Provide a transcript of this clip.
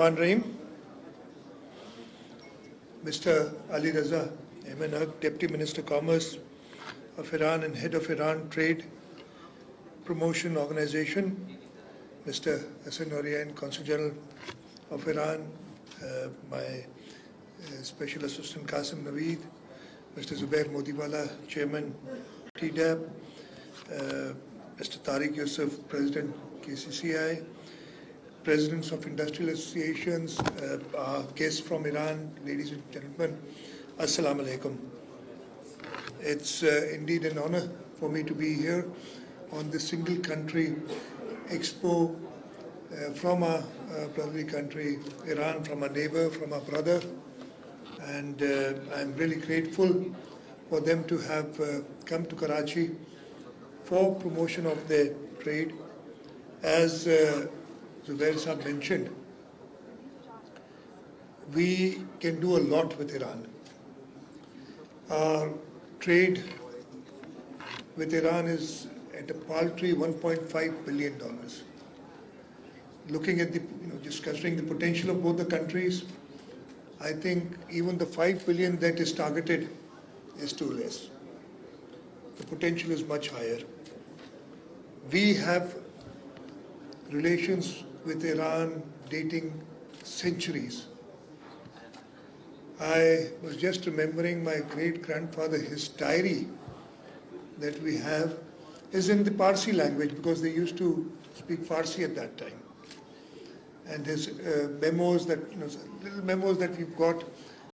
Rahim, Mr. Ali Raza, Ahmed, Deputy Minister Commerce of Iran and Head of Iran Trade Promotion Organization, Mr. Hassan Orian, Consul General of Iran, my Special Assistant Qasim Naveed, Mr. Zubair Modiwala, Chairman TDAP, Mr. Tariq Yusuf, President KCCI, Presidents of Industrial Associations, our guests from Iran, ladies and gentlemen, Assalamu alaikum. It's indeed an honor for me to be here on this single country expo from our brotherly country, Iran, from our neighbor, from our brother. And I'm really grateful for them to have come to Karachi for promotion of their trade. As Zubair Sahab mentioned, we can do a lot with Iran. Our trade with Iran is at a paltry $1.5 billion. Looking at just considering the potential of both the countries, I think even the $5 billion that is targeted is too less. The potential is much higher. We have relations with Iran dating centuries. I was just remembering my great-grandfather, his diary that we have is in the Parsi language because they used to speak Farsi at that time. And his memos that, little memos that we've got